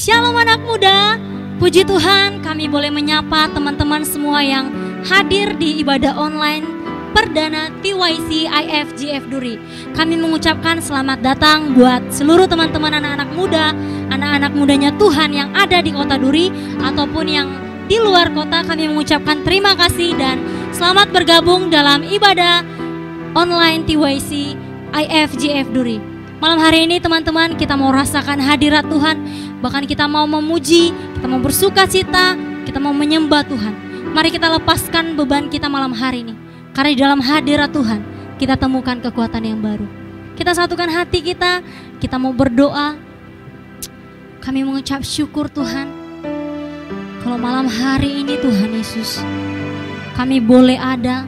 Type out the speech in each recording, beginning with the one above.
Shalom anak muda, puji Tuhan kami boleh menyapa teman-teman semua yang hadir di ibadah online perdana TYC IFGF Duri. Kami mengucapkan selamat datang buat seluruh teman-teman anak-anak muda, anak-anak mudanya Tuhan yang ada di kota Duri ataupun yang di luar kota. Kami mengucapkan terima kasih dan selamat bergabung dalam ibadah online TYC IFGF Duri. Malam hari ini teman-teman kita mau rasakan hadirat Tuhan, bahkan kita mau memuji, kita mau bersuka cita, kita mau menyembah Tuhan. Mari kita lepaskan beban kita malam hari ini, karena di dalam hadirat Tuhan kita temukan kekuatan yang baru. Kita satukan hati kita mau berdoa. Kami mengucap syukur Tuhan, kalau malam hari ini Tuhan Yesus kami boleh ada,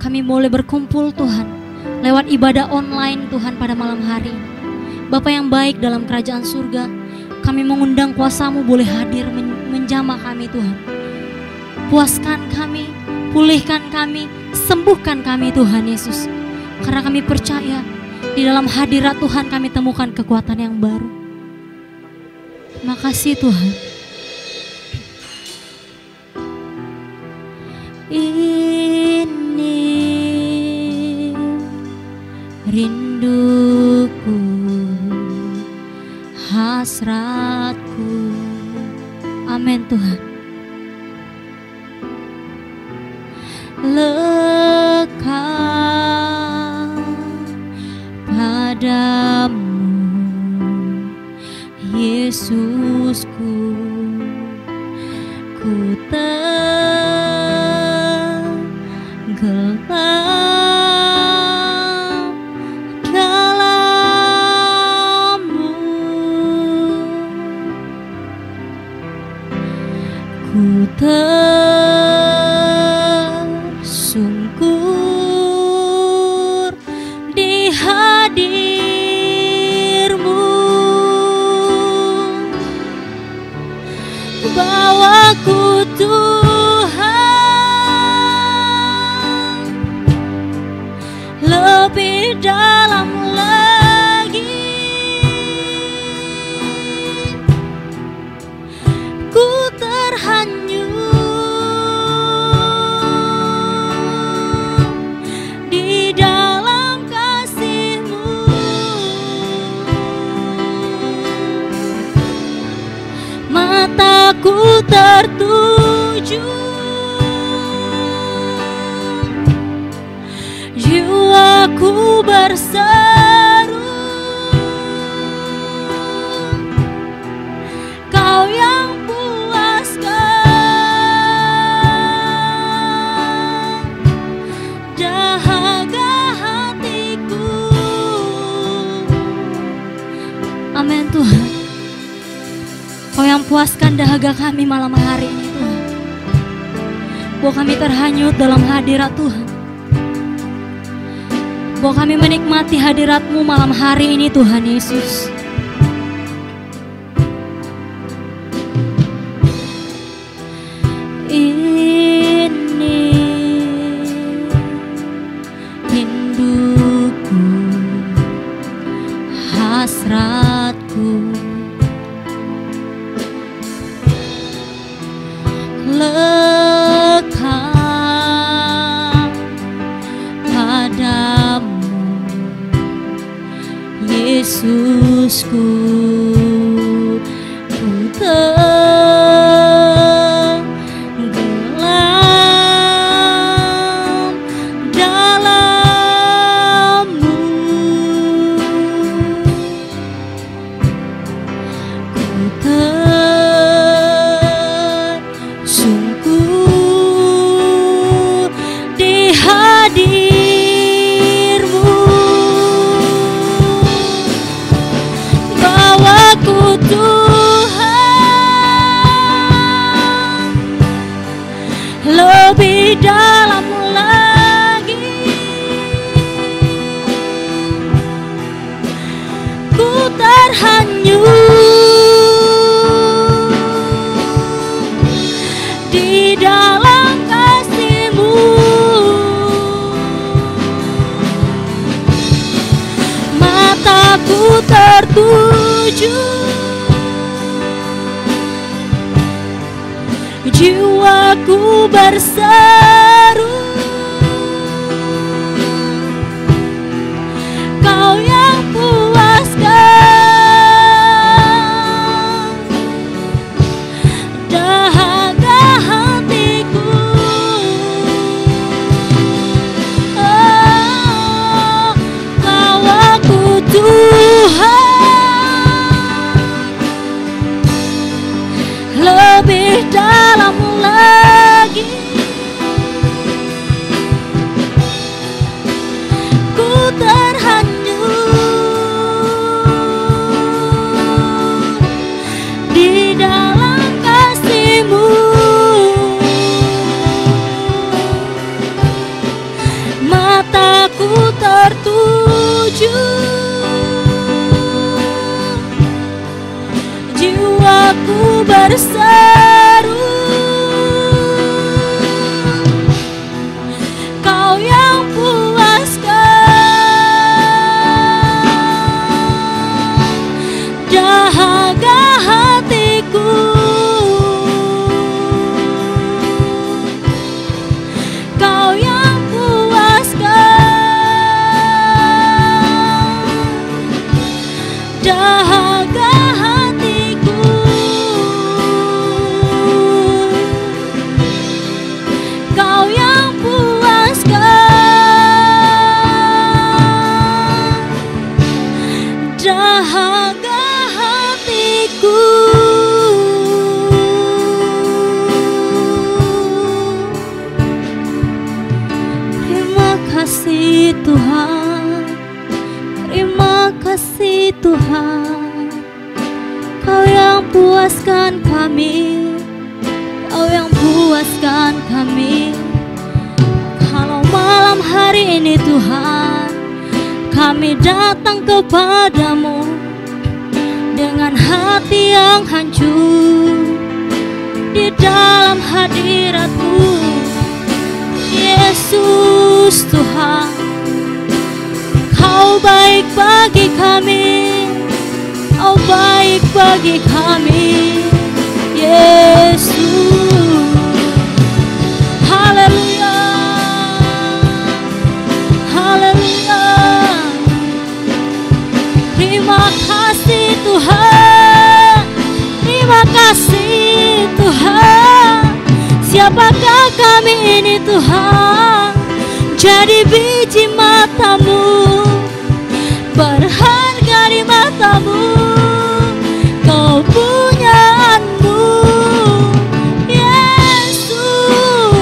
kami boleh berkumpul Tuhan lewat ibadah online Tuhan pada malam hari ini. Bapa yang baik dalam kerajaan surga, kami mengundang kuasa-Mu boleh hadir menjamah kami Tuhan. Puaskan kami, pulihkan kami, sembuhkan kami Tuhan Yesus. Karena kami percaya di dalam hadirat Tuhan kami temukan kekuatan yang baru. Terima kasih Tuhan. Ini rinduku, hasratku. Amin Tuhan. Lekat padamu Yesusku, ku tenggelam dalam-Mu, ku tersungkur di hadir-Mu. Bawaku Tuhan lebih dalam lagi, ku terhanyut di dalam kasih-Mu. Mataku tertuju, jiwaku berseru, Kau yang puaskan dahaga hatiku. Amin Tuhan. Kau yang puaskan dahaga kami malam hari ini Tuhan. Bahwa kami terhanyut dalam hadirat Tuhan, bahwa kami menikmati hadirat-Mu malam hari ini Tuhan Yesus. Ini rinduku, hasratku, lekat padamu Yesusku, ku tenggelam dalam-Mu, ku tersungkur di hadir-Mu. Bawaku Tuhan lebih dalam lagi, ku terhanyut di dalam kasih-Mu. Mataku tertuju, jiwaku berseru, Kau yang puaskan dahaga hatiku. Oh, Kau aku Tuhan, lebih dalam lagi ku terhanyut di dalam kasih-Mu. Mataku tertuju, jiwaku berseru, Kau yang puaskan dahaga hatiku. Kau yang puaskan dahaga hatiku. Kau yang puaskan dahaga hatiku. Terima kasih Tuhan, terima kasih Tuhan, Kau yang puaskan kami, Kau yang puaskan kami. Kalau malam hari ini Tuhan, kami datang kepadamu dengan hati yang hancur di dalam hadirat-Mu. Yesus Tuhan, Kau baik bagi kami, Kau baik bagi kami. Yesus, haleluya, haleluya. Terima kasih Tuhan, terima kasih Tuhan. Siapakah kami ini Tuhan? Jadi biji mata-Mu, berharga di mata-Mu, Kau punyaan-Mu. Yesus,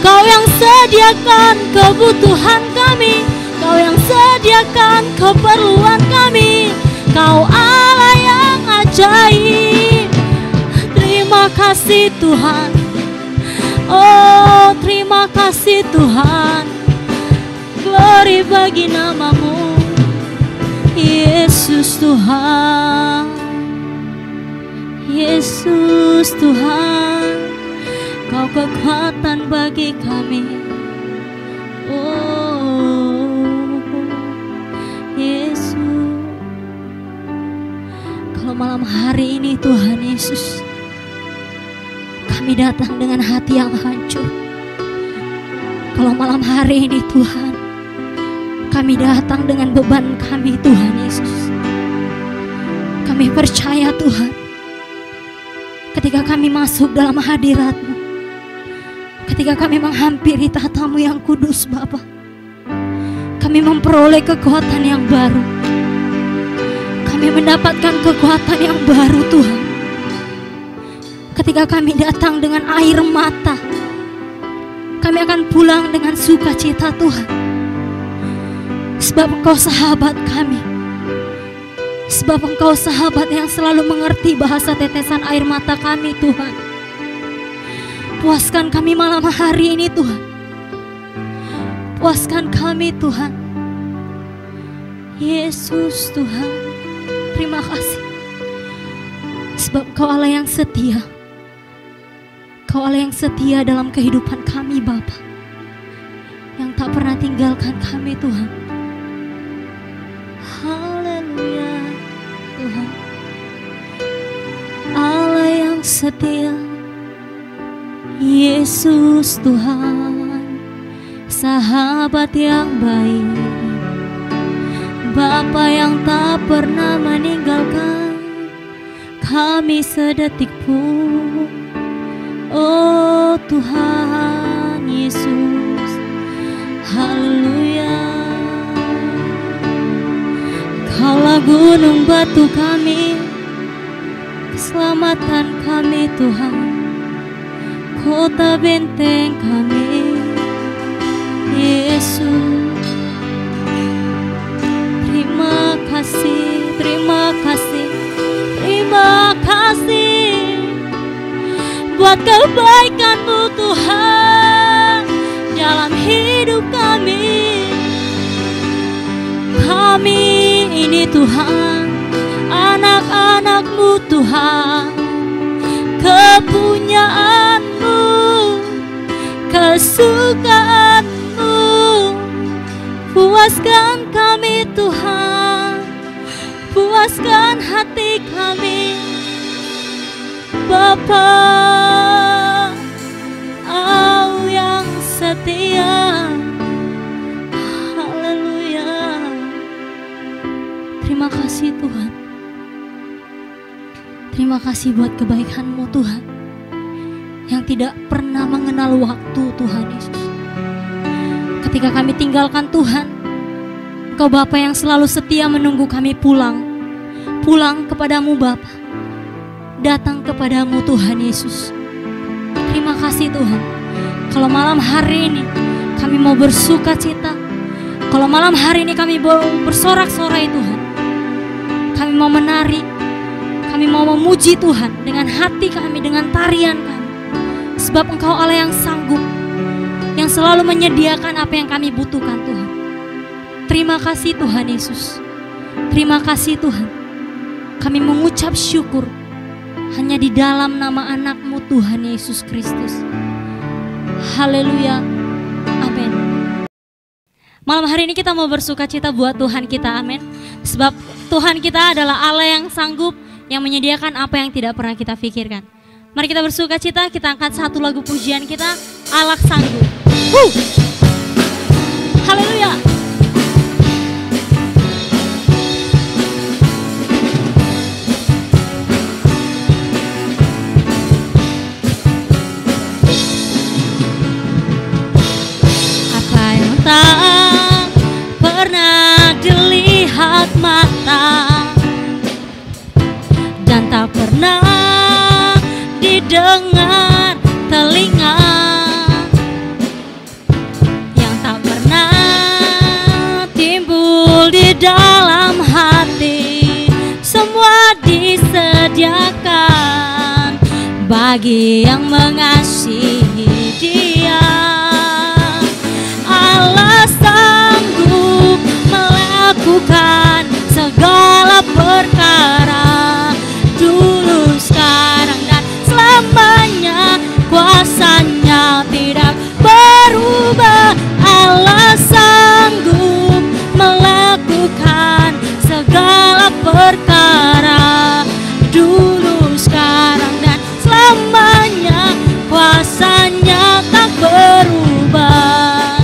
Kau yang sediakan kebutuhan kami, Kau yang sediakan keperluan kami. Kau Allah yang ajaib. Terima kasih Tuhan, oh terima kasih Tuhan. Glory bagi nama-Mu, Yesus Tuhan. Yesus Tuhan, Kau kekuatan bagi kami. Oh Yesus, kalau malam hari ini Tuhan Yesus, kami datang dengan hati yang hancur. Kalau malam hari ini Tuhan, kami datang dengan beban kami Tuhan Yesus. Kami percaya Tuhan, ketika kami masuk dalam hadirat-Mu, ketika kami menghampiri tahta-Mu yang kudus Bapa, kami memperoleh kekuatan yang baru. Kami mendapatkan kekuatan yang baru Tuhan. Ketika kami datang dengan air mata, kami akan pulang dengan sukacita Tuhan. Sebab Engkau sahabat kami, sebab Engkau sahabat yang selalu mengerti bahasa tetesan air mata kami Tuhan. Puaskan kami malam hari ini Tuhan, puaskan kami Tuhan. Yesus Tuhan, terima kasih. Sebab Engkau Allah yang setia, Engkau Allah yang setia dalam kehidupan kami Bapa, yang tak pernah tinggalkan kami Tuhan. Haleluya Tuhan, Allah yang setia, Yesus Tuhan, sahabat yang baik, Bapa yang tak pernah meninggalkan kami sedetik pun. Oh Tuhan Yesus, haleluya. Kaulah gunung batu kami, keselamatan kami Tuhan, kota benteng kami Yesus. Terima kasih, terima kasih, terima kasih buat kebaikan-Mu Tuhan dalam hidup kami. Kami ini Tuhan, anak-anak-Mu Tuhan, kepunyaan-Mu, kesukaan-Mu. Puaskan kami Tuhan, puaskan hati kami Bapa, Engkau yang setia. Haleluya. Terima kasih Tuhan, terima kasih buat kebaikan-Mu Tuhan yang tidak pernah mengenal waktu Tuhan Yesus. Ketika kami tinggalkan Tuhan, Engkau Bapa yang selalu setia menunggu kami pulang kepadamu Bapa, datang kepadamu Tuhan Yesus. Terima kasih Tuhan. Kalau malam hari ini kami mau bersuka cita, kalau malam hari ini kami mau bersorak-sorai Tuhan, kami mau menari, kami mau memuji Tuhan dengan hati kami, dengan tarian kami, sebab Engkau Allah yang sanggup, yang selalu menyediakan apa yang kami butuhkan Tuhan. Terima kasih Tuhan Yesus. Terima kasih Tuhan. Kami mengucap syukur hanya di dalam nama anak-Mu Tuhan Yesus Kristus. Haleluya. Amin. Malam hari ini kita mau bersuka cita buat Tuhan kita, amin. Sebab Tuhan kita adalah Allah yang sanggup, yang menyediakan apa yang tidak pernah kita pikirkan. Mari kita bersuka cita, kita angkat satu lagu pujian kita, Allah sanggup. Haleluya. Apa yang tak pernah dilihat mata dan tak pernah didengar telinga, yang tak pernah timbul di dalam hati, semua disediakan bagi yang mengasihi Dia. Allah sanggup melakukan segala perkara, dulu, sekarang, dan selamanya. Kuasanya tidak berubah. Allah sanggup melakukan segala perkara, dulu, sekarang, dan selamanya. Kuasanya tak berubah.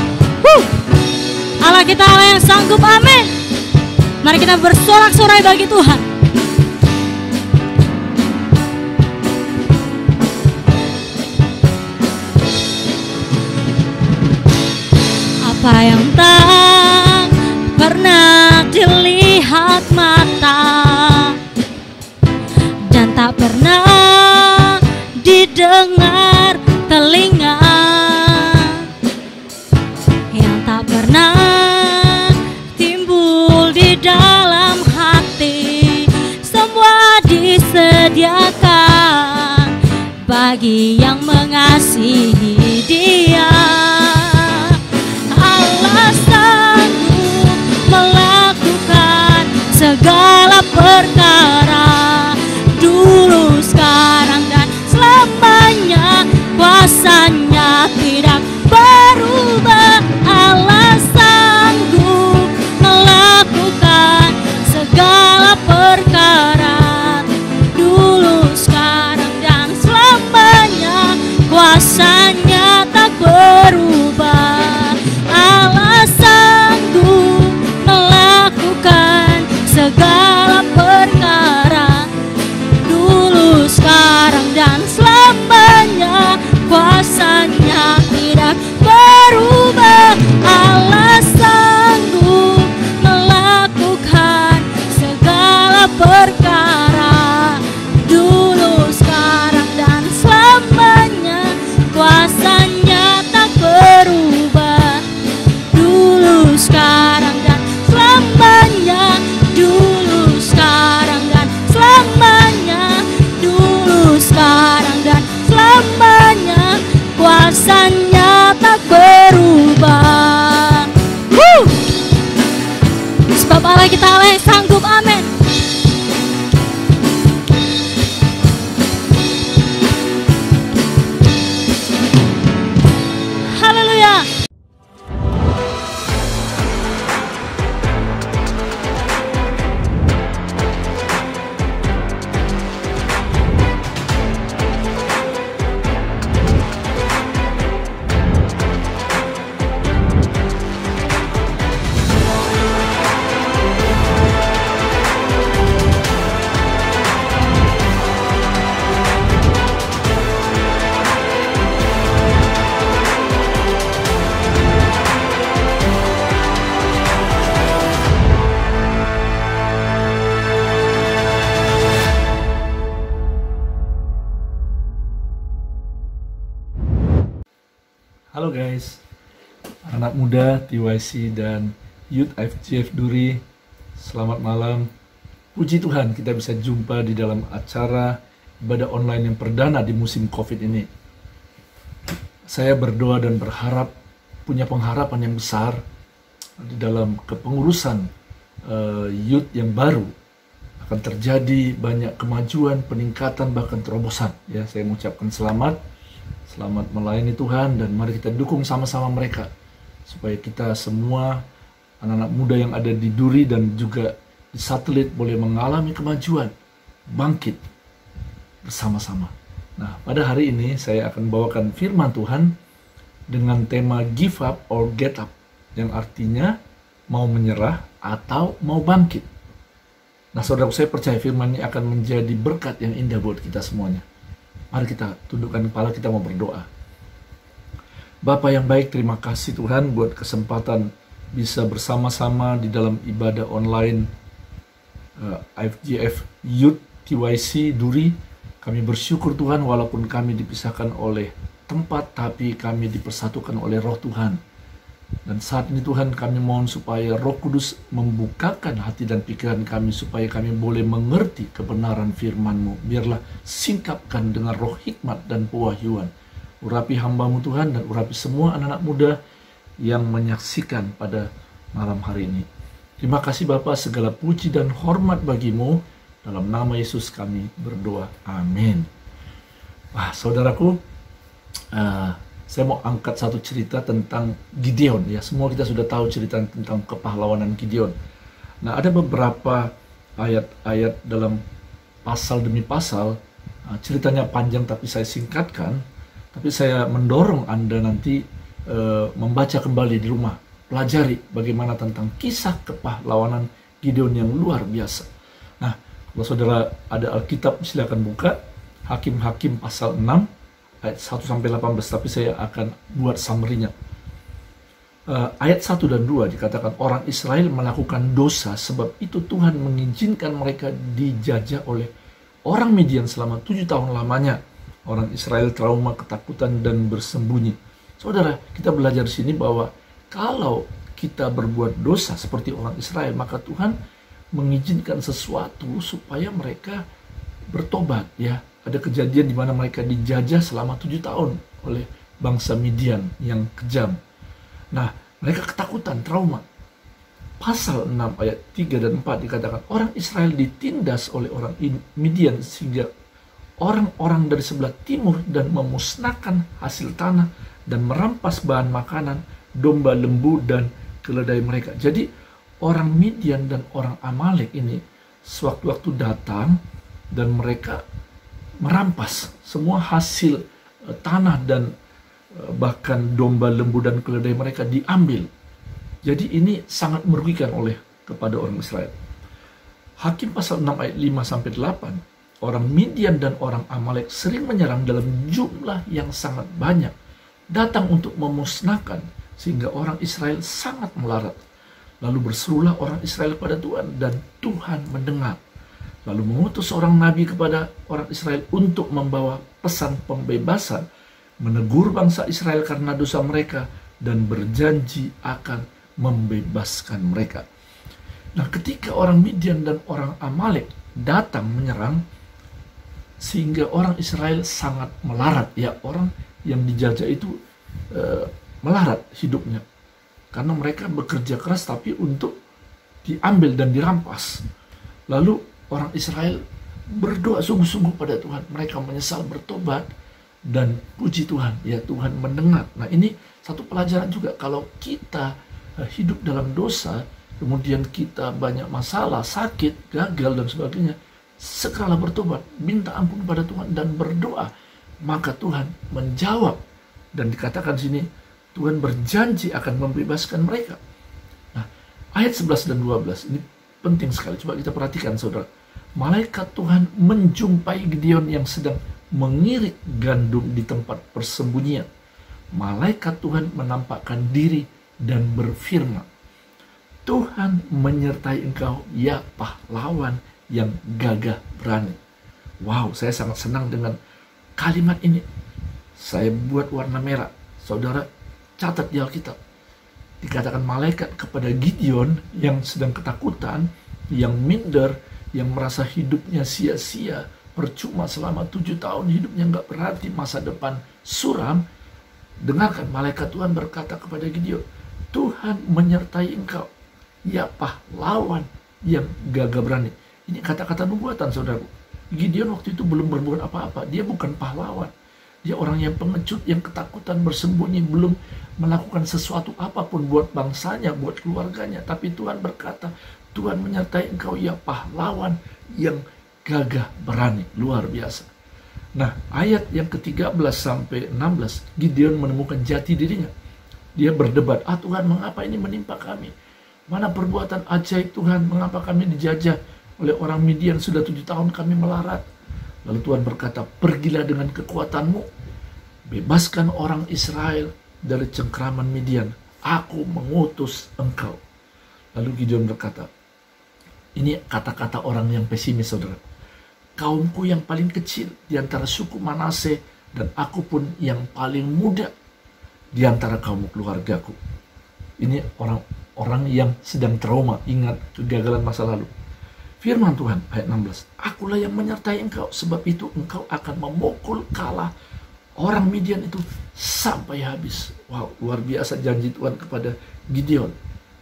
Allah kita Allah yang sanggup, amin. Mari kita bersorak-sorai bagi Tuhan. Apa yang tak pernah dilihat mata dan tak pernah didengar telinga, yang tak pernah timbul di dalam hati, semua disediakan bagi yang mengasihi Dia. Allah sanggup melakukan segala perkara, dulu, sekarang, dan selamanya. Kuasanya tidak berubah. Allah sanggup melakukan segala perkara, dulu, sekarang, dan selamanya. Kuasa sebab Allah kita Allah yang sanggup. Amin. Haleluya. Halo guys, anak muda TYC dan Youth IFGF Duri, selamat malam. Puji Tuhan kita bisa jumpa di dalam acara ibadah online yang perdana di musim COVID ini. Saya berdoa dan berharap, punya pengharapan yang besar di dalam kepengurusan youth yang baru. Akan terjadi banyak kemajuan, peningkatan, bahkan terobosan. Ya, saya mengucapkan Selamat melayani Tuhan, dan mari kita dukung sama-sama mereka supaya kita semua anak-anak muda yang ada di Duri dan juga di satelit boleh mengalami kemajuan, bangkit bersama-sama. Nah, pada hari ini saya akan bawakan firman Tuhan dengan tema give up or get up, yang artinya mau menyerah atau mau bangkit. Nah, saudara, saya percaya firman ini akan menjadi berkat yang indah buat kita semuanya. Mari kita tundukkan kepala, kita mau berdoa. Bapa yang baik, terima kasih Tuhan buat kesempatan bisa bersama-sama di dalam ibadah online IFGF Youth TYC Duri. Kami bersyukur Tuhan, walaupun kami dipisahkan oleh tempat, tapi kami dipersatukan oleh Roh Tuhan. Dan saat ini Tuhan, kami mohon supaya Roh Kudus membukakan hati dan pikiran kami supaya kami boleh mengerti kebenaran firman-Mu. Biarlah singkapkan dengan roh hikmat dan pewahyuan. Urapi hamba-Mu Tuhan, dan urapi semua anak-anak muda yang menyaksikan pada malam hari ini. Terima kasih Bapa, segala puji dan hormat bagi-Mu. Dalam nama Yesus kami berdoa. Amin. Wah, saudaraku, saya mau angkat satu cerita tentang Gideon. Ya, semua kita sudah tahu cerita tentang kepahlawanan Gideon. Nah, ada beberapa ayat-ayat dalam pasal demi pasal. Ceritanya panjang tapi saya singkatkan. Tapi saya mendorong Anda nanti membaca kembali di rumah. Pelajari bagaimana tentang kisah kepahlawanan Gideon yang luar biasa. Nah, kalau saudara ada Alkitab, silakan buka Hakim-Hakim pasal 6. Ayat 1-18, tapi saya akan buat summary-nya. Ayat 1 dan 2 dikatakan orang Israel melakukan dosa, sebab itu Tuhan mengizinkan mereka dijajah oleh orang Midian selama 7 tahun lamanya. Orang Israel trauma, ketakutan, dan bersembunyi. Saudara, kita belajar di sini bahwa kalau kita berbuat dosa seperti orang Israel, maka Tuhan mengizinkan sesuatu supaya mereka bertobat, ya. Ada kejadian di mana mereka dijajah selama 7 tahun oleh bangsa Midian yang kejam. Nah, mereka ketakutan, trauma. Pasal 6 ayat 3 dan 4 dikatakan orang Israel ditindas oleh orang Midian sehingga orang-orang dari sebelah timur dan memusnahkan hasil tanah dan merampas bahan makanan, domba, lembu, dan keledai mereka. Jadi orang Midian dan orang Amalek ini sewaktu-waktu datang dan mereka merampas semua hasil tanah dan bahkan domba, lembu, dan keledai mereka diambil. Jadi ini sangat merugikan kepada orang Israel. Hakim pasal 6 ayat 5-8, orang Midian dan orang Amalek sering menyerang dalam jumlah yang sangat banyak, datang untuk memusnahkan, sehingga orang Israel sangat melarat. Lalu berserulah orang Israel kepada Tuhan, dan Tuhan mendengar. Lalu mengutus seorang nabi kepada orang Israel untuk membawa pesan pembebasan, menegur bangsa Israel karena dosa mereka, dan berjanji akan membebaskan mereka. Nah, ketika orang Midian dan orang Amalek datang menyerang, sehingga orang Israel sangat melarat. Ya, orang yang dijajah itu melarat hidupnya. Karena mereka bekerja keras tapi untuk diambil dan dirampas. Lalu orang Israel berdoa sungguh-sungguh pada Tuhan. Mereka menyesal, bertobat, dan puji Tuhan, ya Tuhan mendengar. Nah, ini satu pelajaran juga. Kalau kita hidup dalam dosa, kemudian kita banyak masalah, sakit, gagal, dan sebagainya, segeralah bertobat, minta ampun pada Tuhan, dan berdoa. Maka Tuhan menjawab. Dan dikatakan sini, Tuhan berjanji akan membebaskan mereka. Nah, ayat 11 dan 12, ini penting sekali. Coba kita perhatikan, saudara. Malaikat Tuhan menjumpai Gideon yang sedang mengirit gandum di tempat persembunyian. Malaikat Tuhan menampakkan diri dan berfirman, Tuhan menyertai engkau, ya pahlawan yang gagah berani. Wow, saya sangat senang dengan kalimat ini. Saya buat warna merah. Saudara, catat di Alkitab. Dikatakan malaikat kepada Gideon yang sedang ketakutan, yang minder, yang merasa hidupnya sia-sia, percuma selama 7 tahun hidupnya nggak berarti, masa depan suram. Dengarkan, malaikat Tuhan berkata kepada Gideon, Tuhan menyertai engkau, ya pahlawan yang gagah berani. Ini kata-kata nubuatan, saudara. Gideon waktu itu belum berbuat apa-apa. Dia bukan pahlawan. Dia orang yang pengecut, yang ketakutan, bersembunyi, belum melakukan sesuatu apapun buat bangsanya, buat keluarganya. Tapi Tuhan berkata, Tuhan menyertai engkau, ya pahlawan yang gagah berani. Luar biasa. Nah, ayat yang ke-13 sampai 16, Gideon menemukan jati dirinya. Dia berdebat, Tuhan, mengapa ini menimpa kami? Mana perbuatan ajaib Tuhan, mengapa kami dijajah oleh orang Midian, sudah 7 tahun kami melarat. Lalu Tuhan berkata, pergilah dengan kekuatanmu, bebaskan orang Israel dari cengkraman Midian. Aku mengutus engkau. Lalu Gideon berkata, ini kata-kata orang yang pesimis, saudara. Kaumku yang paling kecil di antara suku Manase, dan aku pun yang paling muda di antara kaum keluargaku. Ini orang-orang yang sedang trauma, ingat kegagalan masa lalu. Firman Tuhan ayat 16, akulah yang menyertai engkau, sebab itu engkau akan memukul kalah orang Midian itu sampai habis. Wow, luar biasa janji Tuhan kepada Gideon.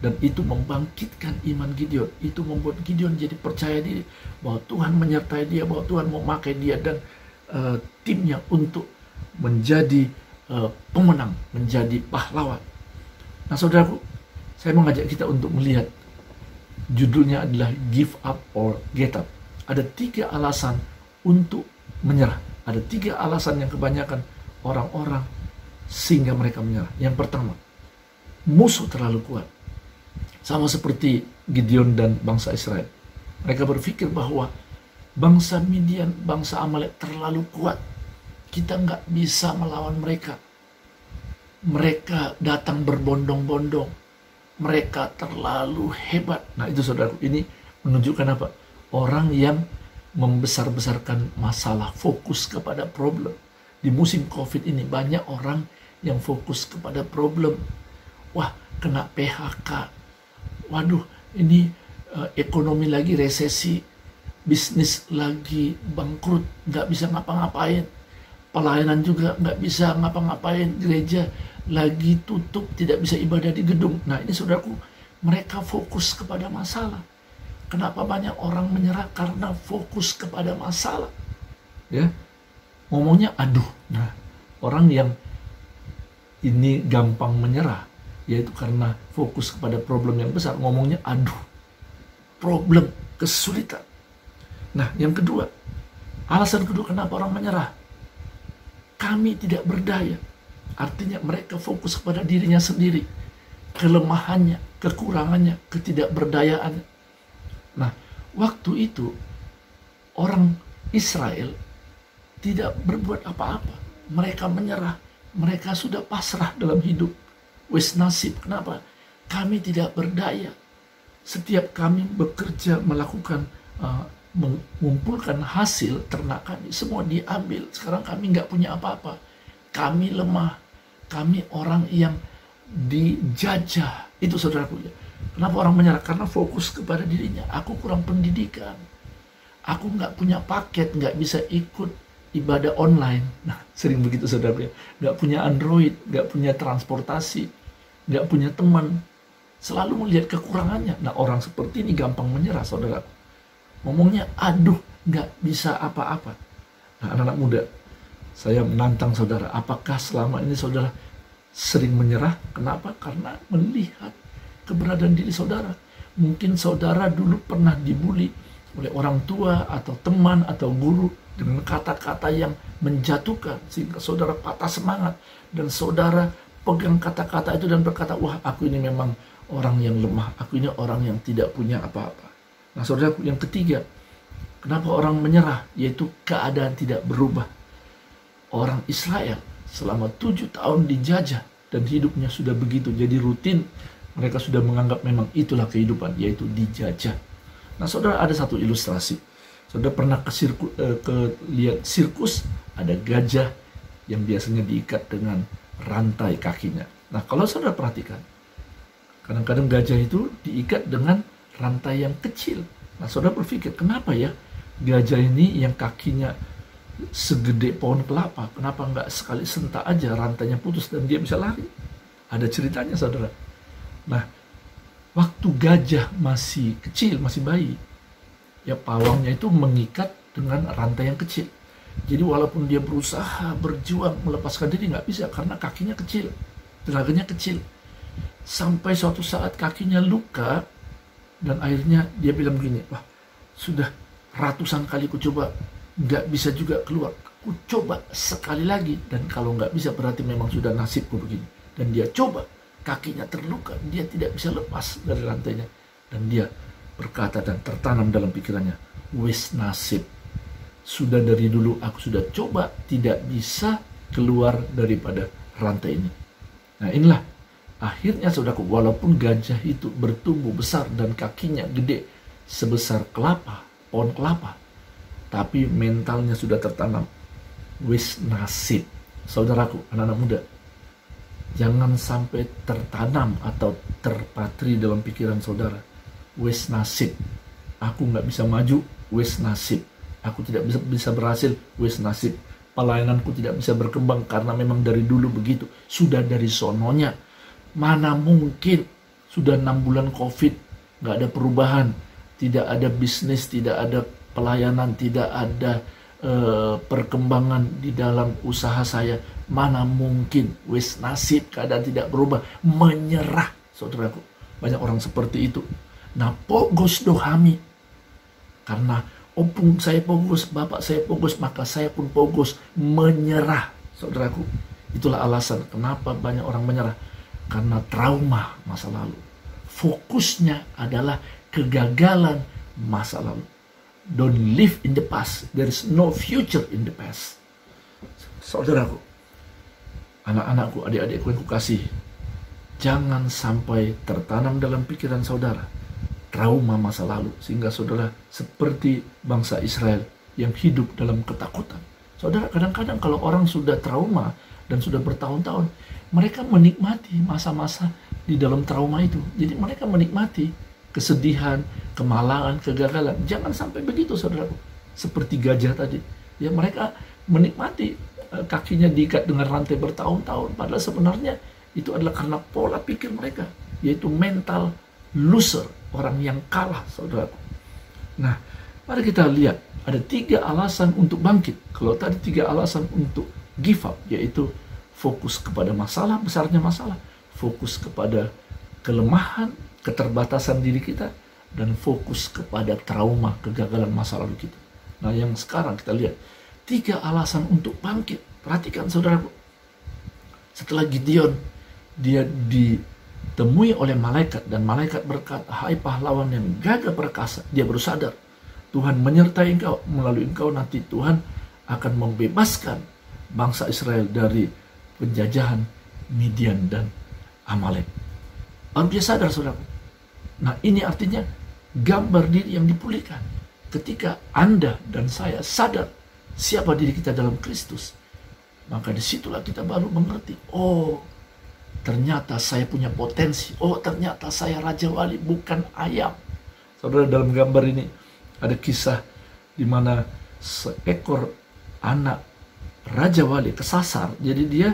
Dan itu membangkitkan iman Gideon. Itu membuat Gideon jadi percaya diri bahwa Tuhan menyertai dia, bahwa Tuhan mau memakai dia dan timnya untuk menjadi pemenang, menjadi pahlawan. Nah, saudaraku, saya mengajak kita untuk melihat, judulnya adalah give up or get up. Ada 3 alasan untuk menyerah. Ada 3 alasan yang kebanyakan orang-orang sehingga mereka menyerah. Yang pertama, musuh terlalu kuat. Sama seperti Gideon dan bangsa Israel. Mereka berpikir bahwa bangsa Midian, bangsa Amalek terlalu kuat. Kita nggak bisa melawan mereka. Mereka datang berbondong-bondong. Mereka terlalu hebat. Nah, itu saudaraku, ini menunjukkan apa? Orang yang membesar-besarkan masalah, fokus kepada problem. Di musim COVID ini banyak orang yang fokus kepada problem. Wah, kena PHK. Waduh, ini ekonomi lagi resesi, bisnis lagi bangkrut, nggak bisa ngapa-ngapain. Pelayanan juga nggak bisa ngapa-ngapain, gereja lagi tutup, tidak bisa ibadah di gedung. Nah, ini saudaraku, mereka fokus kepada masalah. Kenapa banyak orang menyerah? Karena fokus kepada masalah. Ya, ngomongnya aduh. Nah, orang yang ini gampang menyerah, yaitu karena fokus kepada problem yang besar, ngomongnya aduh, problem, kesulitan. Nah, yang kedua, alasan kedua kenapa orang menyerah, kami tidak berdaya. Artinya mereka fokus kepada dirinya sendiri, kelemahannya, kekurangannya, ketidakberdayaannya. Nah, waktu itu orang Israel tidak berbuat apa-apa. Mereka menyerah, mereka sudah pasrah dalam hidup. Wes nasib, kenapa? Kami tidak berdaya. Setiap kami bekerja, melakukan, mengumpulkan hasil ternak kami, semua diambil. Sekarang kami nggak punya apa-apa. Kami lemah. Kami orang yang dijajah. Itu saudaraku ya. Kenapa orang menyerah? Karena fokus kepada dirinya. Aku kurang pendidikan. Aku nggak punya paket, nggak bisa ikut ibadah online. Nah, sering begitu saudaraku ya. Nggak punya Android, nggak punya transportasi, nggak punya teman. selalu melihat kekurangannya. Nah, orang seperti ini gampang menyerah, saudara. Ngomongnya, aduh, nggak bisa apa-apa. Nah, anak-anak muda, saya menantang saudara, apakah selama ini saudara sering menyerah? Kenapa? Karena melihat keberadaan diri saudara. Mungkin saudara dulu pernah dibully oleh orang tua atau teman atau guru dengan kata-kata yang menjatuhkan, sehingga saudara patah semangat dan saudara pegang kata-kata itu dan berkata, wah, aku ini memang orang yang lemah, aku ini orang yang tidak punya apa-apa. Nah, saudara, yang ketiga, kenapa orang menyerah? Yaitu keadaan tidak berubah. Orang Israel selama 7 tahun dijajah dan hidupnya sudah begitu, jadi rutin. Mereka sudah menganggap memang itulah kehidupan, yaitu dijajah. Nah, saudara, ada satu ilustrasi. Saudara pernah lihat sirkus, ada gajah yang biasanya diikat dengan rantai kakinya. Nah, kalau saudara perhatikan, kadang-kadang gajah itu diikat dengan rantai yang kecil. Nah, saudara berpikir, kenapa ya gajah ini yang kakinya segede pohon kelapa, kenapa nggak sekali sentak aja rantainya putus dan dia bisa lari? Ada ceritanya, saudara. Nah, waktu gajah masih kecil, masih bayi, ya pawangnya itu mengikat dengan rantai yang kecil. Jadi walaupun dia berusaha berjuang melepaskan diri, nggak bisa karena kakinya kecil, tenaganya kecil. Sampai suatu saat kakinya luka dan akhirnya dia bilang begini, wah, sudah ratusan kali ku coba, nggak bisa juga keluar. Ku coba sekali lagi, dan kalau nggak bisa berarti memang sudah nasibku begini. Dan dia coba, kakinya terluka, dia tidak bisa lepas dari rantainya. Dan dia berkata dan tertanam dalam pikirannya, wis nasib. Sudah dari dulu aku sudah coba, tidak bisa keluar daripada rantai ini. Nah, inilah akhirnya, saudaraku, walaupun gajah itu bertumbuh besar dan kakinya gede sebesar kelapa, pohon kelapa, tapi mentalnya sudah tertanam, wis nasib. Saudaraku, anak-anak muda, jangan sampai tertanam atau terpatri dalam pikiran saudara, wis nasib, aku nggak bisa maju, wis nasib, aku tidak bisa berhasil, wis nasib, pelayananku tidak bisa berkembang karena memang dari dulu begitu, sudah dari sononya. Mana mungkin sudah 6 bulan COVID, nggak ada perubahan, tidak ada bisnis, tidak ada pelayanan, tidak ada perkembangan di dalam usaha saya. Mana mungkin, wis nasib, keadaan tidak berubah, menyerah. Saudaraku, banyak orang seperti itu. Nah, pogos dohami, karena opung saya pogos, bapak saya pogos, maka saya pun pogos, menyerah. Saudaraku, itulah alasan kenapa banyak orang menyerah, karena trauma masa lalu. Fokusnya adalah kegagalan masa lalu. Don't live in the past. There is no future in the past. Saudaraku, anak-anakku, adik-adikku yang kukasih, jangan sampai tertanam dalam pikiran saudara trauma masa lalu, sehingga saudara seperti bangsa Israel yang hidup dalam ketakutan. Saudara, kadang-kadang kalau orang sudah trauma dan sudah bertahun-tahun, mereka menikmati masa-masa di dalam trauma itu. Jadi mereka menikmati kesedihan, kemalangan, kegagalan. Jangan sampai begitu, saudaraku. Seperti gajah tadi, ya, mereka menikmati kakinya diikat dengan rantai bertahun-tahun, padahal sebenarnya itu adalah karena pola pikir mereka, yaitu mental loser, orang yang kalah, saudaraku. Nah, mari kita lihat, ada 3 alasan untuk bangkit. Kalau tadi 3 alasan untuk give up, yaitu fokus kepada masalah, besarnya masalah, fokus kepada kelemahan, keterbatasan diri kita, dan fokus kepada trauma, kegagalan masa lalu kita. Nah, yang sekarang kita lihat 3 alasan untuk bangkit. Perhatikan, saudaraku. Setelah Gideon, dia ditemui oleh malaikat, dan malaikat berkata, hai pahlawan yang gagah perkasa, dia baru sadar Tuhan menyertai engkau, melalui engkau nanti Tuhan akan membebaskan bangsa Israel dari penjajahan Midian dan Amalek. Baru dia sadar, saudaraku. Nah, ini artinya gambar diri yang dipulihkan. Ketika Anda dan saya sadar siapa diri kita dalam Kristus, maka disitulah kita baru mengerti, oh, ternyata saya punya potensi. Oh, ternyata saya Raja Wali, bukan ayam. Saudara, dalam gambar ini ada kisah di mana seekor anak Raja Wali kesasar. Jadi dia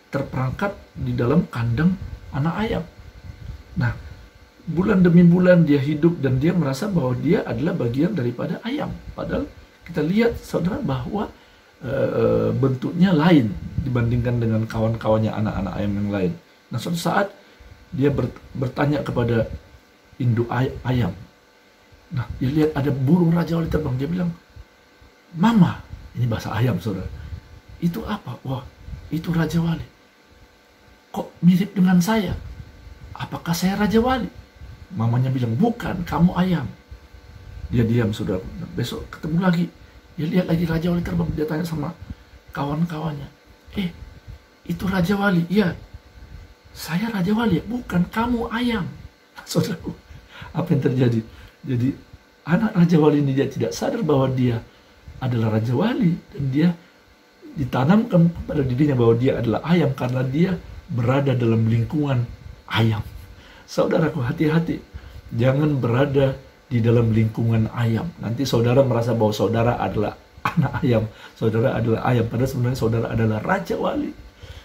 terperangkap di dalam kandang anak ayam. Nah, bulan demi bulan dia hidup dan dia merasa bahwa dia adalah bagian daripada ayam. Padahal kita lihat saudara bahwa bentuknya lain dibandingkan dengan kawan-kawannya anak-anak ayam yang lain. Nah, suatu saat dia bertanya kepada induk ayam. Nah, dia lihat ada burung raja wali terbang. Dia bilang, "Mama," ini bahasa ayam saudara, "itu apa?" "Wah, itu raja wali." "Kok mirip dengan saya? Apakah saya raja wali?" Mamanya bilang, "Bukan, kamu ayam." Dia diam saudara. Besok ketemu lagi. Dia lihat lagi raja wali terbang. Dia tanya sama kawan-kawannya, "Itu raja wali?" "Iya." "Saya raja wali?" "Bukan, kamu ayam." Saudaraku, apa yang terjadi? Jadi anak raja wali ini dia tidak sadar bahwa dia adalah raja wali, dan dia ditanamkan pada dirinya bahwa dia adalah ayam karena dia berada dalam lingkungan ayam. Saudaraku, hati-hati, jangan berada di dalam lingkungan ayam. Nanti saudara merasa bahwa saudara adalah anak ayam, saudara adalah ayam, padahal sebenarnya saudara adalah raja wali.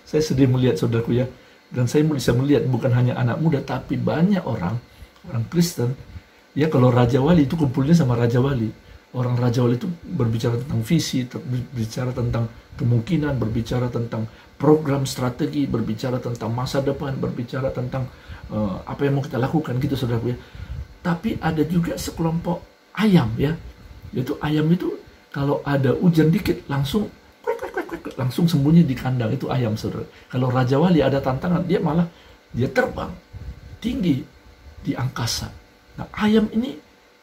Saya sedih melihat saudaraku ya, dan saya bisa melihat bukan hanya anak muda, tapi banyak orang Kristen, ya kalau raja wali itu kumpulnya sama raja wali. Orang raja wali itu berbicara tentang visi, berbicara tentang kemungkinan, berbicara tentang program strategi, berbicara tentang masa depan, berbicara tentang apa yang mau kita lakukan gitu saudaraku ya. Tapi ada juga sekelompok ayam ya, yaitu ayam itu kalau ada hujan dikit langsung langsung sembunyi di kandang, itu ayam saudara. Kalau raja wali ada tantangan, dia malah dia terbang tinggi di angkasa. Nah, ayam ini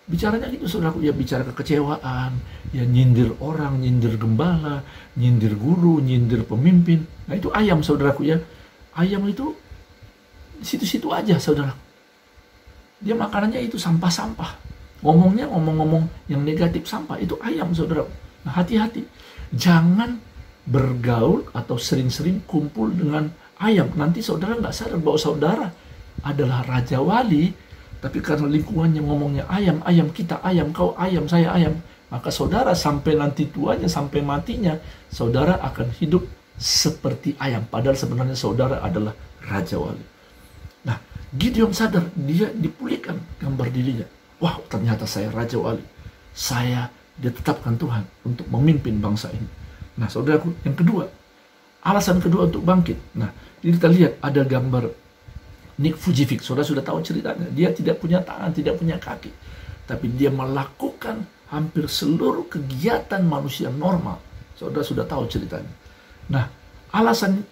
bicaranya gitu saudaraku ya, bicara kekecewaan, ya nyindir orang, nyindir gembala, nyindir guru, nyindir pemimpin. Nah, itu ayam saudaraku ya. Ayam itu di situ-situ aja saudara. Dia makanannya itu sampah-sampah. Ngomongnya ngomong-ngomong yang negatif, sampah. Itu ayam saudara. Nah, hati-hati. Jangan bergaul atau sering-sering kumpul dengan ayam. Nanti saudara nggak sadar bahwa saudara adalah raja wali, tapi karena lingkungannya ngomongnya ayam, ayam kita ayam, kau ayam, saya ayam, maka saudara sampai nanti tuanya, sampai matinya, saudara akan hidup seperti ayam. Padahal sebenarnya saudara adalah raja wali. Nah, Gideon sadar, dia dipulihkan gambar dirinya. Wah, ternyata saya raja wali. Saya ditetapkan Tuhan untuk memimpin bangsa ini. Nah, saudaraku, yang kedua, alasan kedua untuk bangkit. Nah, ini kita lihat ada gambar Nick Vujicic. Saudara sudah tahu ceritanya. Dia tidak punya tangan, tidak punya kaki, tapi dia melakukan hampir seluruh kegiatan manusia normal. Saudara sudah tahu ceritanya. Nah, alasan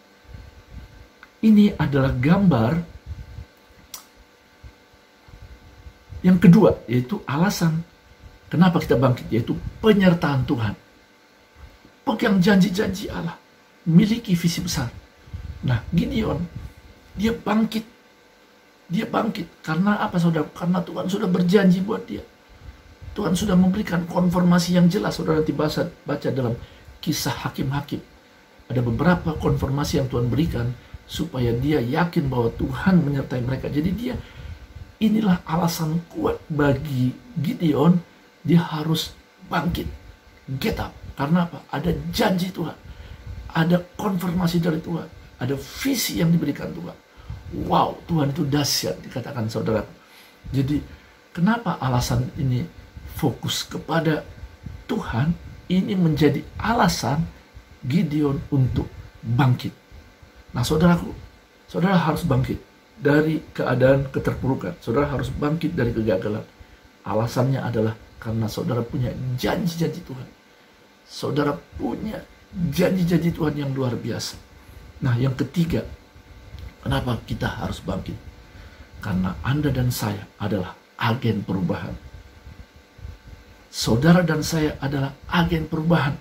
ini adalah gambar yang kedua, yaitu alasan kenapa kita bangkit, yaitu penyertaan Tuhan. Pegang janji-janji Allah, miliki visi besar. Nah, Gideon, dia bangkit. Dia bangkit karena apa saudara? Karena Tuhan sudah berjanji buat dia. Tuhan sudah memberikan konfirmasi yang jelas. Saudara nanti baca dalam kisah hakim-hakim. Ada beberapa konfirmasi yang Tuhan berikan supaya dia yakin bahwa Tuhan menyertai mereka. Jadi inilah alasan kuat bagi Gideon, dia harus bangkit, get up. Karena apa? Ada janji Tuhan, ada konfirmasi dari Tuhan, ada visi yang diberikan Tuhan. Wow, Tuhan itu dahsyat, dikatakan saudara. Jadi kenapa alasan ini fokus kepada Tuhan? Ini menjadi alasan Gideon untuk bangkit. Nah, saudaraku, saudara harus bangkit dari keadaan keterpurukan. Saudara harus bangkit dari kegagalan. Alasannya adalah karena saudara punya janji-janji Tuhan. Saudara punya janji-janji Tuhan yang luar biasa. Nah, yang ketiga, kenapa kita harus bangkit? Karena Anda dan saya adalah agen perubahan. Saudara dan saya adalah agen perubahan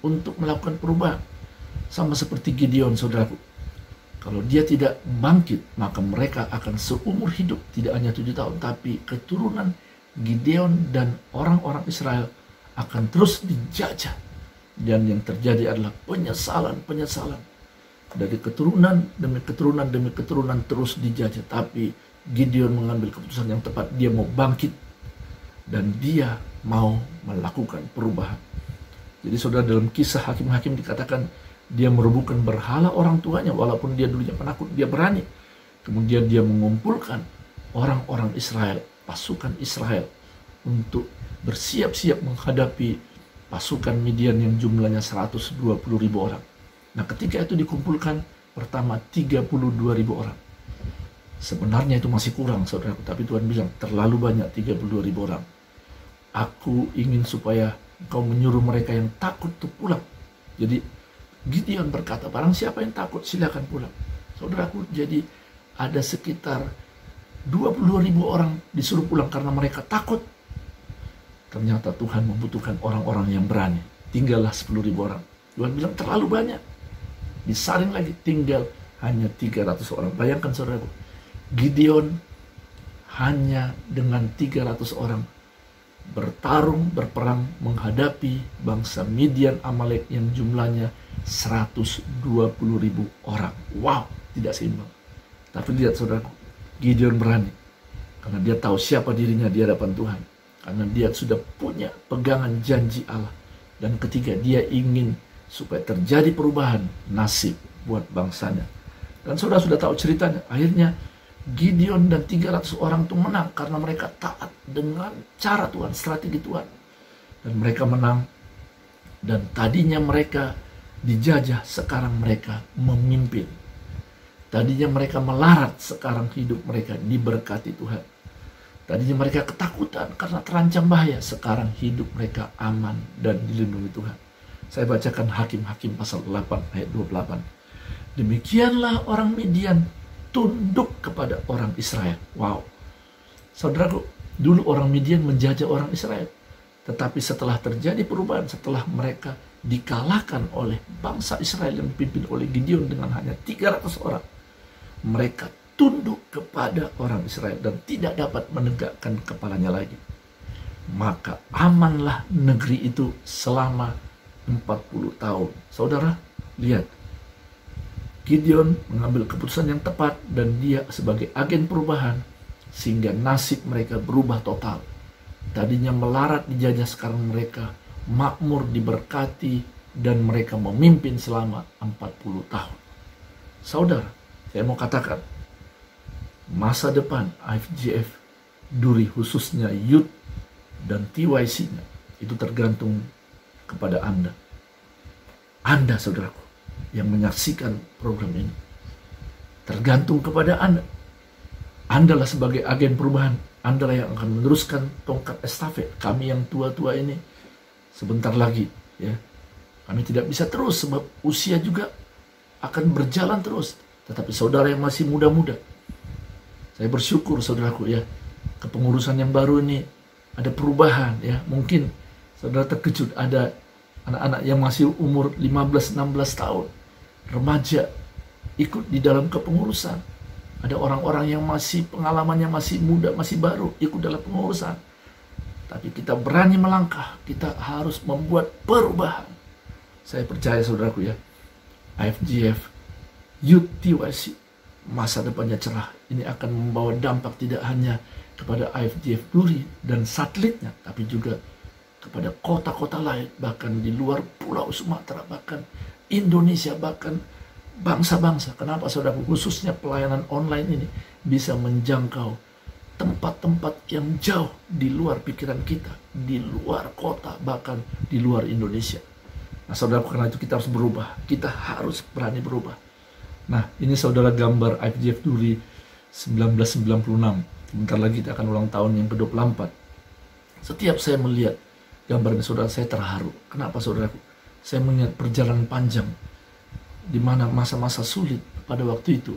untuk melakukan perubahan. Sama seperti Gideon, saudaraku. Kalau dia tidak bangkit, maka mereka akan seumur hidup, tidak hanya 7 tahun, tapi keturunan Gideon dan orang-orang Israel akan terus dijajah. Dan yang terjadi adalah penyesalan. Dari keturunan demi keturunan demi keturunan terus dijajah. Tapi Gideon mengambil keputusan yang tepat. Dia mau bangkit dan dia mau melakukan perubahan. Jadi saudara, dalam kisah hakim-hakim dikatakan dia merobohkan berhala orang tuanya, walaupun dia dulunya penakut, dia berani. Kemudian dia mengumpulkan orang-orang Israel, pasukan Israel, untuk bersiap-siap menghadapi pasukan Midian yang jumlahnya 120.000 orang. Nah, ketika itu dikumpulkan pertama 32.000 orang. Sebenarnya itu masih kurang, saudaraku, tapi Tuhan bilang terlalu banyak 32.000 orang. Aku ingin supaya engkau menyuruh mereka yang takut untuk pulang. Jadi Gideon berkata, barang siapa yang takut silakan pulang. Saudaraku, jadi ada sekitar 22.000 orang disuruh pulang karena mereka takut. Ternyata Tuhan membutuhkan orang-orang yang berani. Tinggallah 10.000 orang. Tuhan bilang terlalu banyak. Disaring lagi, tinggal hanya 300 orang. Bayangkan saudaraku, Gideon hanya dengan 300 orang bertarung, berperang menghadapi bangsa Midian Amalek yang jumlahnya 120.000 orang. Wow, tidak seimbang. Tapi lihat saudaraku, Gideon berani karena dia tahu siapa dirinya di hadapan Tuhan. Karena dia sudah punya pegangan janji Allah. Dan ketiga, dia ingin supaya terjadi perubahan nasib buat bangsanya. Dan saudara sudah tahu ceritanya. Akhirnya Gideon dan 300 orang itu menang karena mereka taat dengan cara Tuhan, strategi Tuhan. Dan mereka menang. Dan tadinya mereka dijajah, sekarang mereka memimpin. Tadinya mereka melarat, sekarang hidup mereka diberkati Tuhan. Tadinya mereka ketakutan karena terancam bahaya, sekarang hidup mereka aman dan dilindungi Tuhan. Saya bacakan Hakim-Hakim pasal 8 ayat 28. Demikianlah orang Midian tunduk kepada orang Israel. Wow. Saudaraku, dulu orang Midian menjajah orang Israel. Tetapi setelah terjadi perubahan, setelah mereka dikalahkan oleh bangsa Israel yang dipimpin oleh Gideon dengan hanya 300 orang, mereka tunduk kepada orang Israel dan tidak dapat menegakkan kepalanya lagi. Maka amanlah negeri itu selama 40 tahun. Saudara, lihat. Gideon mengambil keputusan yang tepat dan dia sebagai agen perubahan sehingga nasib mereka berubah total. Tadinya melarat dijajah, sekarang mereka makmur, diberkati, dan mereka memimpin selama 40 tahun. Saudara, saya mau katakan, masa depan IFGF Duri, khususnya Youth dan TYC-nya, itu tergantung kepada Anda. Anda, saudaraku, yang menyaksikan program ini. Tergantung kepada Anda. Andalah sebagai agen perubahan. Andalah yang akan meneruskan tongkat estafet. Kami yang tua-tua ini, sebentar lagi, ya, kami tidak bisa terus sebab usia juga akan berjalan terus. Tetapi saudara yang masih muda-muda, saya bersyukur saudaraku ya, kepengurusan yang baru ini ada perubahan ya. Mungkin saudara terkejut, ada anak-anak yang masih umur 15-16 tahun, remaja, ikut di dalam kepengurusan. Ada orang-orang yang masih pengalamannya masih muda, masih baru, ikut dalam pengurusan. Tapi kita berani melangkah, kita harus membuat perubahan. Saya percaya saudaraku ya, IFGF Youth TYC, masa depannya cerah. Ini akan membawa dampak tidak hanya kepada IFGF Duri dan satelitnya, tapi juga kepada kota-kota lain, bahkan di luar Pulau Sumatera, bahkan Indonesia, bahkan bangsa-bangsa. Kenapa saudara? Khususnya pelayanan online ini bisa menjangkau tempat-tempat yang jauh di luar pikiran kita, di luar kota, bahkan di luar Indonesia. Nah saudara, karena itu kita harus berubah, kita harus berani berubah. Nah ini saudara gambar IFGF Duri 1996. Sebentar lagi kita akan ulang tahun yang ke-24. Setiap saya melihat gambar ini saudara, saya terharu. Kenapa saudaraku? Saya mengingat perjalanan panjang di mana masa-masa sulit pada waktu itu.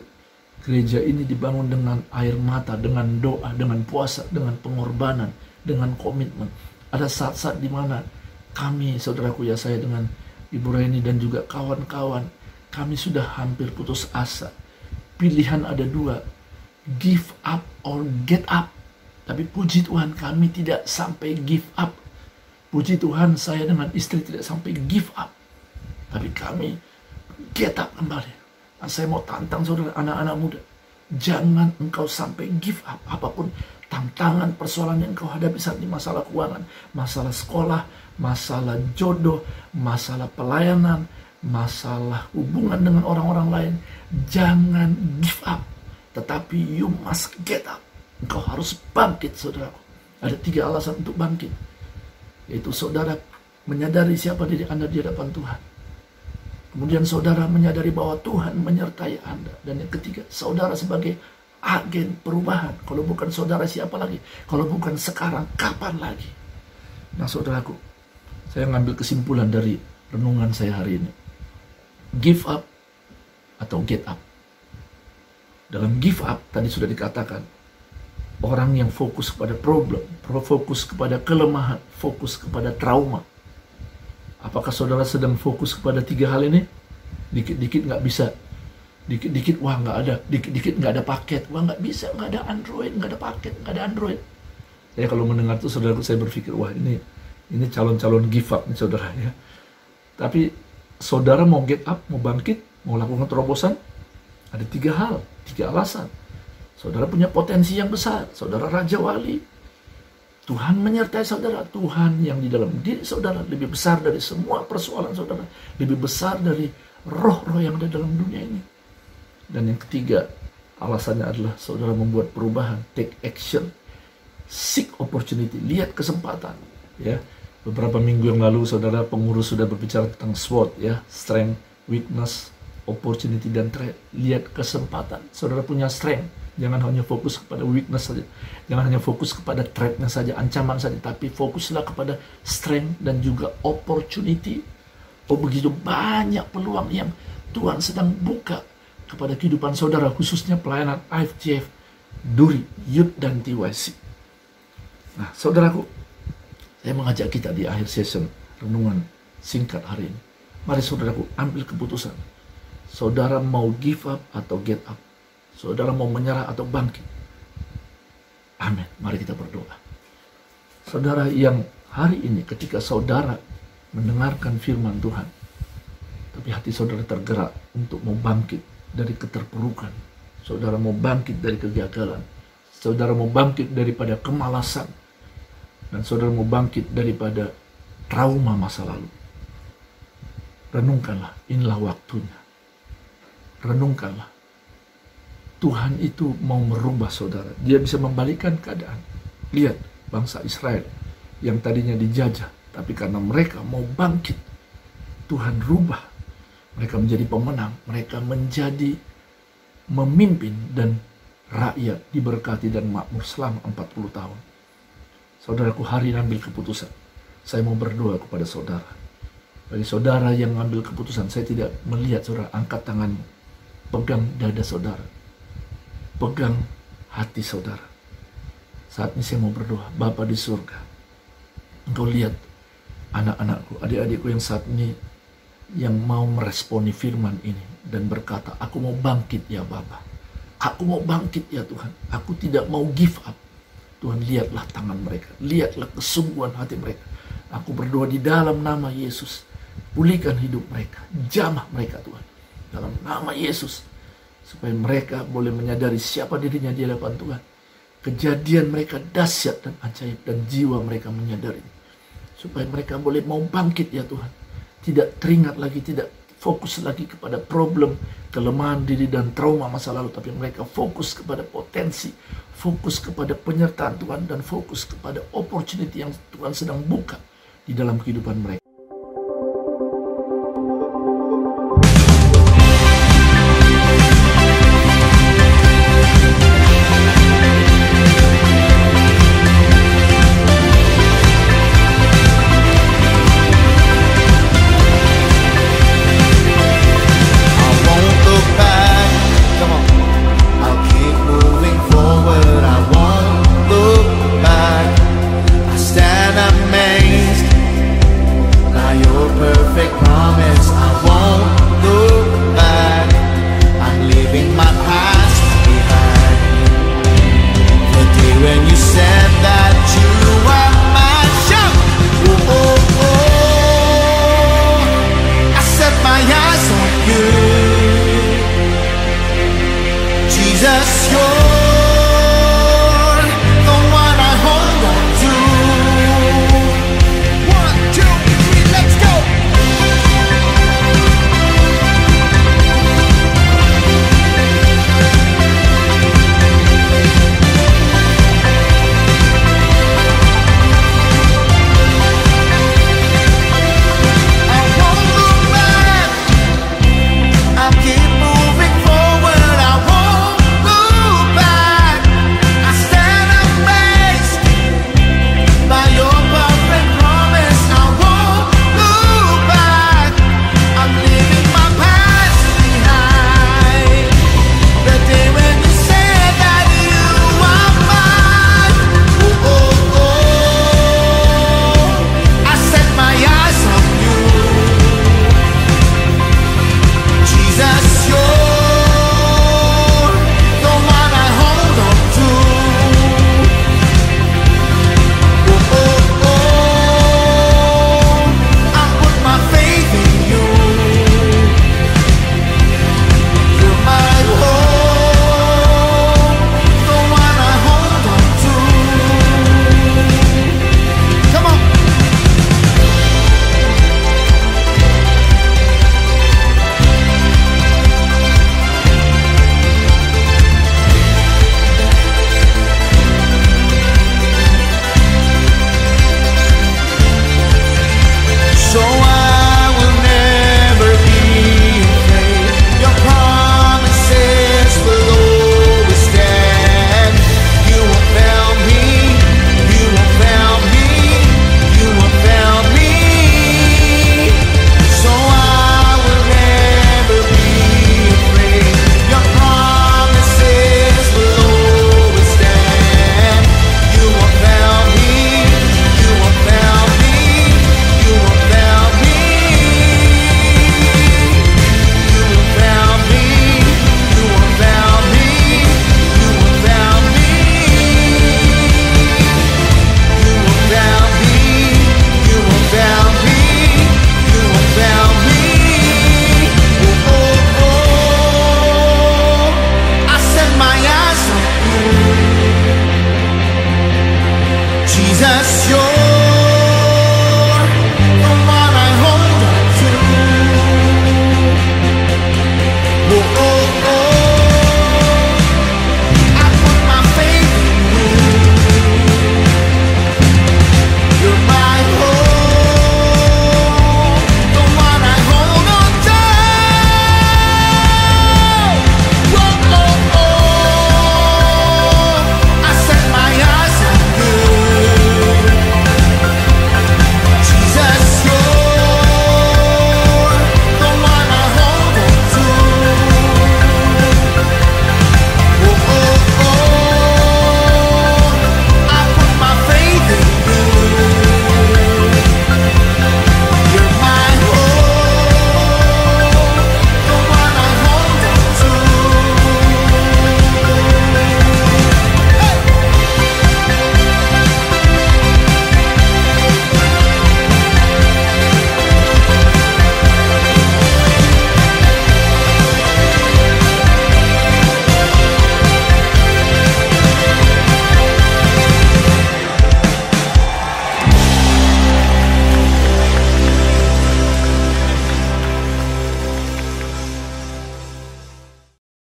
Gereja ini dibangun dengan air mata, dengan doa, dengan puasa, dengan pengorbanan, dengan komitmen. Ada saat-saat di mana kami, saudaraku ya, saya dengan Ibu Reni dan juga kawan-kawan, kami sudah hampir putus asa. Pilihan ada dua, give up or get up. Tapi puji Tuhan kami tidak sampai give up. Puji Tuhan saya dengan istri tidak sampai give up. Tapi kami get up kembali. Nah, saya mau tantang saudara anak-anak muda. Jangan engkau sampai give up. Apapun tantangan persoalan yang engkau hadapi saat ini, masalah keuangan, masalah sekolah, masalah jodoh, masalah pelayanan, masalah hubungan dengan orang-orang lain. Jangan give up. Tetapi you must get up. Engkau harus bangkit, saudaraku. Ada 3 alasan untuk bangkit. Yaitu saudara menyadari siapa diri Anda di hadapan Tuhan. Kemudian saudara menyadari bahwa Tuhan menyertai Anda. Dan yang ketiga, saudara sebagai agen perubahan. Kalau bukan saudara, siapa lagi? Kalau bukan sekarang, kapan lagi? Nah, saudaraku, saya ngambil kesimpulan dari renungan saya hari ini. Give up atau get up. Dalam give up, tadi sudah dikatakan, orang yang fokus kepada problem, fokus kepada kelemahan, fokus kepada trauma. Apakah saudara sedang fokus kepada 3 hal ini? Dikit-dikit nggak bisa. Dikit-dikit, wah nggak ada. Dikit-dikit nggak ada paket. Wah nggak bisa, nggak ada Android, nggak ada paket, nggak ada Android. Saya kalau mendengar itu, saudara, saya berpikir, wah ini calon-calon give up nih, saudara ya. Tapi saudara mau get up, mau bangkit, mau lakukan terobosan, ada 3 hal, 3 alasan. Saudara punya potensi yang besar. Saudara Raja Wali. Tuhan menyertai saudara. Tuhan yang di dalam diri saudara lebih besar dari semua persoalan saudara. Lebih besar dari roh-roh yang ada dalam dunia ini. Dan yang ketiga, alasannya adalah saudara membuat perubahan. Take action. Seek opportunity. Lihat kesempatan. Ya, beberapa minggu yang lalu saudara pengurus sudah berbicara tentang SWOT, ya, strength, weakness, opportunity, dan threat. Lihat kesempatan. Saudara punya strength. Jangan hanya fokus kepada weakness saja. Jangan hanya fokus kepada threat-nya saja, ancaman saja. Tapi fokuslah kepada strength dan juga opportunity. Oh, begitu banyak peluang yang Tuhan sedang buka kepada kehidupan saudara, khususnya pelayanan IFGF, Duri, Youth, dan TYC. Nah, saudaraku, saya mengajak kita di akhir session renungan singkat hari ini. Mari saudaraku, ambil keputusan. Saudara mau give up atau get up? Saudara mau menyerah atau bangkit? Amin. Mari kita berdoa. Saudara, yang hari ini ketika saudara mendengarkan firman Tuhan, tapi hati saudara tergerak untuk mau bangkit dari keterpurukan. Saudara mau bangkit dari kegagalan. Saudara mau bangkit daripada kemalasan. Dan saudara mau bangkit daripada trauma masa lalu. Renungkanlah, inilah waktunya. Renungkanlah. Tuhan itu mau merubah saudara. Dia bisa membalikkan keadaan. Lihat bangsa Israel yang tadinya dijajah, tapi karena mereka mau bangkit, Tuhan rubah. Mereka menjadi pemenang. Mereka menjadi memimpin dan rakyat diberkati dan makmur selama 40 tahun. Saudaraku, hari ini ambil keputusan. Saya mau berdoa kepada saudara. Bagi saudara yang mengambil keputusan, saya tidak melihat saudara, angkat tanganmu. Pegang dada saudara. Pegang hati saudara. Saat ini saya mau berdoa. Bapa di surga, Engkau lihat anak-anakku, adik-adikku yang saat ini yang mau meresponi firman ini dan berkata, aku mau bangkit ya Bapa. Aku mau bangkit ya Tuhan. Aku tidak mau give up. Tuhan, lihatlah tangan mereka. Lihatlah kesungguhan hati mereka. Aku berdoa di dalam nama Yesus. Pulihkan hidup mereka. Jamah mereka Tuhan. Dalam nama Yesus. Supaya mereka boleh menyadari siapa dirinya di hadapan Tuhan. Kejadian mereka dahsyat dan ajaib. Dan jiwa mereka menyadari. Supaya mereka boleh mau bangkit ya Tuhan. Tidak teringat lagi, tidak fokus lagi kepada problem, kelemahan diri dan trauma masa lalu. Tapi mereka fokus kepada potensi. Fokus kepada penyertaan Tuhan. Dan fokus kepada opportunity yang Tuhan sedang buka di dalam kehidupan mereka.